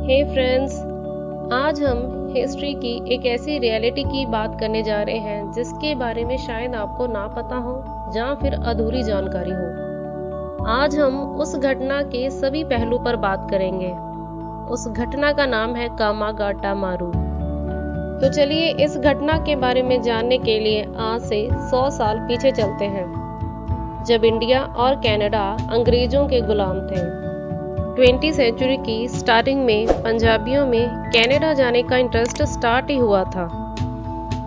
हे friends, आज हम history की एक ऐसी रियलिटी की बात करने जा रहे हैं जिसके बारे में शायद आपको ना पता हो या फिर अधूरी जानकारी हो। आज हम उस घटना के सभी पहलू पर बात करेंगे। उस घटना का नाम है कामागाटा मारू। तो चलिए इस घटना के बारे में जानने के लिए आज से 100 साल पीछे चलते हैं, जब इंडिया और कनाडा अंग्रेजों के गुलाम थे। 20वीं सेंचुरी की स्टार्टिंग में पंजाबियों में कनाडा जाने का इंटरेस्ट स्टार्ट ही हुआ था,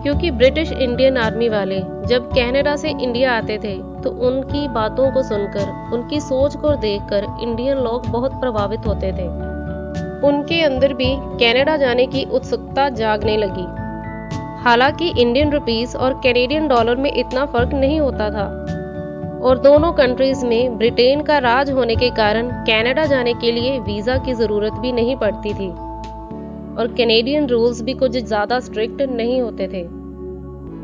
क्योंकि ब्रिटिश इंडियन आर्मी वाले जब कनाडा से इंडिया आते थे तो उनकी बातों को सुनकर, उनकी सोच को देखकर इंडियन लोग बहुत प्रभावित होते थे। उनके अंदर भी कनाडा जाने की उत्सुकता जागने लगी। हालांकि इंडियन रुपीस और कैनेडियन डॉलर में इतना फर्क नहीं होता था, और दोनों कंट्रीज में ब्रिटेन का राज होने के कारण कनाडा जाने के लिए वीजा की जरूरत भी नहीं पड़ती थी, और कैनेडियन रूल्स भी कुछ ज्यादा स्ट्रिक्ट नहीं होते थे।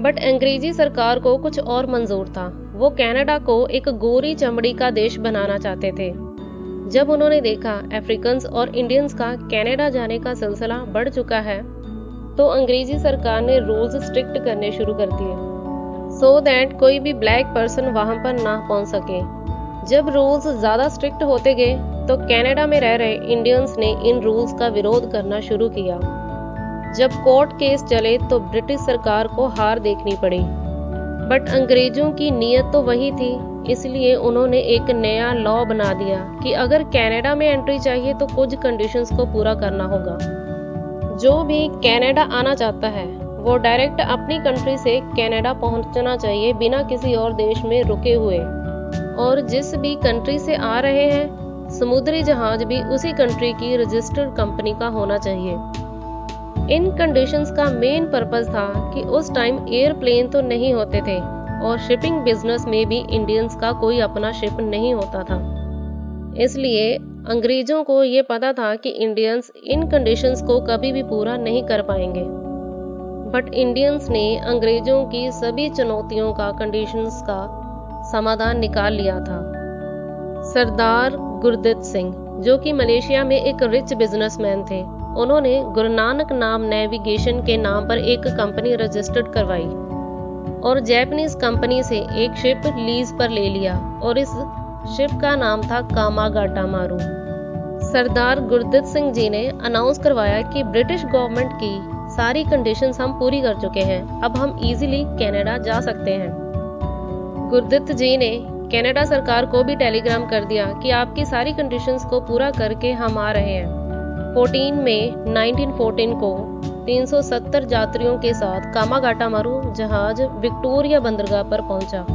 बट अंग्रेजी सरकार को कुछ और मंजूर था। वो कनाडा को एक गोरी चमड़ी का देश बनाना चाहते थे। जब उन्होंने देखा अफ्रीकन्स और इंडियंस का कनाडा जाने का सिलसिला बढ़ चुका है, तो अंग्रेजी सरकार ने रूल्स स्ट्रिक्ट करने शुरू कर दिए, सो दैट कोई भी ब्लैक पर्सन वहां पर ना पहुंच सके। जब रूल्स ज्यादा स्ट्रिक्ट होते गए तो कनाडा में रह रहे इंडियंस ने इन रूल्स का विरोध करना शुरू किया। जब कोर्ट केस चले तो ब्रिटिश सरकार को हार देखनी पड़ी। बट अंग्रेजों की नीयत तो वही थी, इसलिए उन्होंने एक नया लॉ बना दिया कि अगर कनाडा में एंट्री चाहिए तो कुछ कंडीशंस को पूरा करना होगा। जो भी कनाडा आना चाहता है वो डायरेक्ट अपनी कंट्री से कनाडा पहुंचना चाहिए बिना किसी और देश में रुके हुए, और जिस भी कंट्री से आ रहे हैं समुद्री जहाज भी उसी कंट्री की रजिस्टर्ड कंपनी का होना चाहिए। इन कंडीशंस का मेन पर्पस था कि उस टाइम एयरप्लेन तो नहीं होते थे, और शिपिंग बिजनेस में भी इंडियंस का कोई अपना शिप नहीं होता था। इसलिए अंग्रेजों को ये पता था कि इंडियंस इन कंडीशंस को कभी भी पूरा नहीं कर पाएंगे। बट इंडियंस ने अंग्रेजों की सभी चुनौतियों का, कंडीशंस का समाधान निकाल लिया था। सरदार गुरदित्त सिंह, जो कि मलेशिया में एक रिच बिजनेसमैन थे, उन्होंने गुरु नानक नाम नेविगेशन के नाम पर एक कंपनी रजिस्टर्ड करवाई और जापानीज कंपनी से एक शिप लीज पर ले लिया, और इस शिप का नाम था कामागाटा मारू। सरदार गुरदित्त सिंह जी ने अनाउंस करवाया कि ब्रिटिश गवर्नमेंट की सारी कंडीशंस हम पूरी कर चुके हैं, अब हम इजीली कनाडा जा सकते हैं। गुरदित्त जी ने कनाडा सरकार को भी टेलीग्राम कर दिया कि आपकी सारी कंडीशंस को पूरा करके हम आ रहे हैं। 14 मई 1914 को 370 यात्रियों के साथ कामागाटा मारू जहाज विक्टोरिया बंदरगाह पर पहुंचा।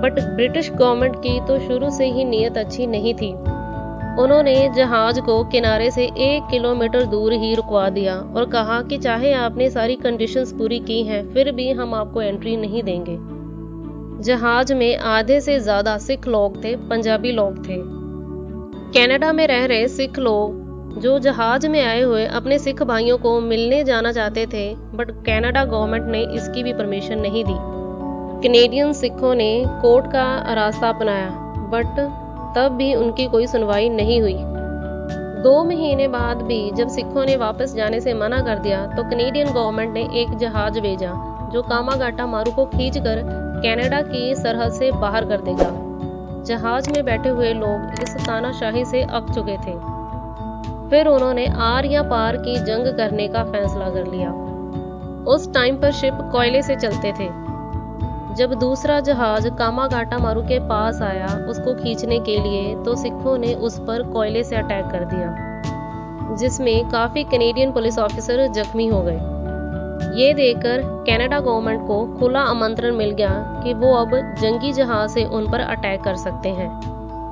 बट ब्रिटिश गवर्नमेंट की तो शुरू से ही नीयत अच्छी नहीं थी। उन्होंने जहाज को किनारे से 1 किलोमीटर दूर ही रुकवा दिया और कहा कि चाहे आपने सारी कंडीशंस पूरी की हैं, फिर भी हम आपको एंट्री नहीं देंगे। जहाज में आधे से ज्यादा सिख लोग थे, पंजाबी लोग थे। कनाडा में रह रहे सिख लोग जो जहाज में आए हुए अपने सिख भाइयों को मिलने जाना चाहते थे, बट कनाडा गवर्नमेंट ने इसकी भी परमिशन नहीं दी। कैनेडियन सिखों ने कोर्ट का रास्ता अपनाया, बट तब भी उनकी कोई सुनवाई नहीं हुई। 2 महीने बाद भी जब सिखों ने वापस जाने से मना कर दिया तो कैनेडियन गवर्नमेंट ने एक जहाज भेजा जो कामागाटा मारू को खींचकर कनाडा की सरहद से बाहर कर देगा। जहाज में बैठे हुए लोग इस तानाशाही से अक चुके थे। फिर उन्होंने आर या पार की जंग करने का फैसला कर लिया। उस टाइम पर शिप कोयले से चलते थे। जब दूसरा जहाज कामागाटा मारू के पास आया उसको खींचने के लिए, तो सिखों ने उस पर कोयले से अटैक कर दिया, जिसमें काफी कैनेडियन पुलिस ऑफिसर जख्मी हो गए। ये देखकर कनाडा गवर्नमेंट को खुला आमंत्रण मिल गया कि वो अब जंगी जहाज से उन पर अटैक कर सकते हैं।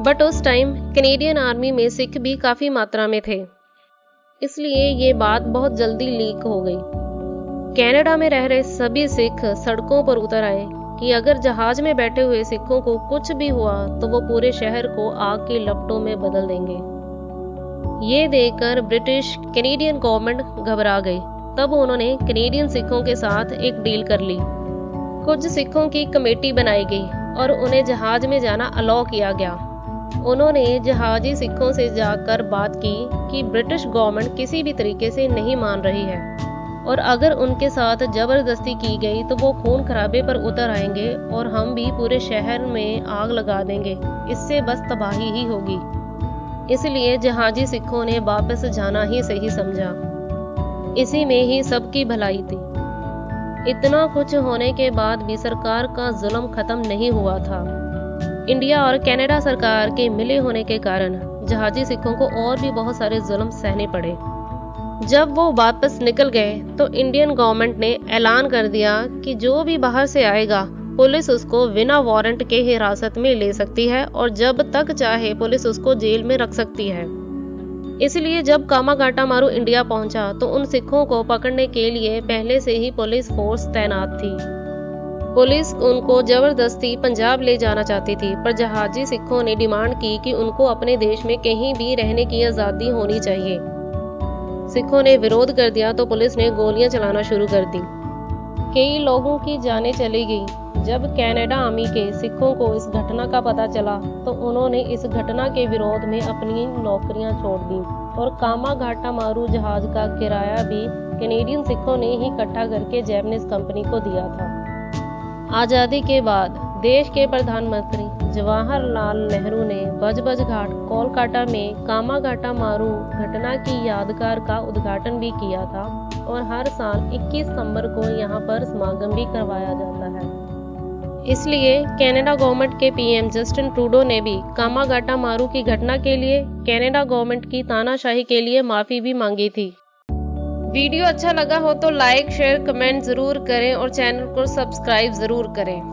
बट उस टाइम कैनेडियन आर्मी में सिख भी काफी मात्रा में थे, इसलिए ये बात बहुत जल्दी लीक हो गई। कनाडा में रह रहे सभी सिख सड़कों पर उतर आए कि अगर जहाज में बैठे हुए सिखों को कुछ भी हुआ तो वो पूरे शहर को आग की लपटों में बदल देंगे। ये देखकर ब्रिटिश कैनेडियन गवर्नमेंट घबरा गई। तब उन्होंने कैनेडियन सिखों के साथ एक डील कर ली। कुछ सिखों की कमेटी बनाई गई और उन्हें जहाज में जाना अलाउ किया गया। उन्होंने जहाजी सिखों से जाकर बात की कि ब्रिटिश गवर्नमेंट किसी भी तरीके से नहीं मान रही है और अगर उनके साथ जबरदस्ती की गई तो वो खून खराबे पर उतर आएंगे और हम भी पूरे शहर में आग लगा देंगे। इससे बस तबाही ही होगी। इसलिए जहाजी सिखों ने वापस जाना ही सही समझा। इसी में ही सबकी भलाई थी। इतना कुछ होने के बाद भी सरकार का जुल्म खत्म नहीं हुआ था। इंडिया और कनाडा सरकार के मिले होने के कारण जहाजी सिखों को और भी बहुत सारे जुल्म सहने पड़े। जब वो वापस निकल गए तो इंडियन गवर्नमेंट ने ऐलान कर दिया कि जो भी बाहर से आएगा पुलिस उसको बिना वारंट के हिरासत में ले सकती है और जब तक चाहे पुलिस उसको जेल में रख सकती है। इसलिए जब कामागाटा मारू इंडिया पहुंचा तो उन सिखों को पकड़ने के लिए पहले से ही पुलिस फोर्स तैनात थी। पुलिस उनको जबरदस्ती पंजाब ले जाना चाहती थी, पर जहाजी सिखों ने डिमांड की कि उनको अपने देश में कहीं भी रहने की आज़ादी होनी चाहिए। सिखों ने विरोध कर दिया तो पुलिस ने गोलियां चलाना शुरू कर दी। कई लोगों की जानें चली गई। जब कनाडा आर्मी के सिखों को इस घटना का पता चला तो उन्होंने इस घटना के विरोध में अपनी नौकरियां छोड़ दी और कामागाटा मारू जहाज का किराया भी कैनेडियन सिखों ने ही इकट्ठा करके जैपनीज कंपनी को दिया था। आज़ादी के बाद देश के प्रधानमंत्री जवाहरलाल नेहरू ने बजबज घाट कोलकाता में कामागाटा मारू घटना की यादगार का उद्घाटन भी किया था और हर साल 21 सितंबर को यहाँ पर समागम भी करवाया जाता है। इसलिए कनाडा गवर्नमेंट के पीएम जस्टिन ट्रूडो ने भी कामागाटा मारू की घटना के लिए कनाडा गवर्नमेंट की तानाशाही के लिए माफी भी मांगी थी। वीडियो अच्छा लगा हो तो लाइक शेयर कमेंट जरूर करें और चैनल को सब्सक्राइब जरूर करें।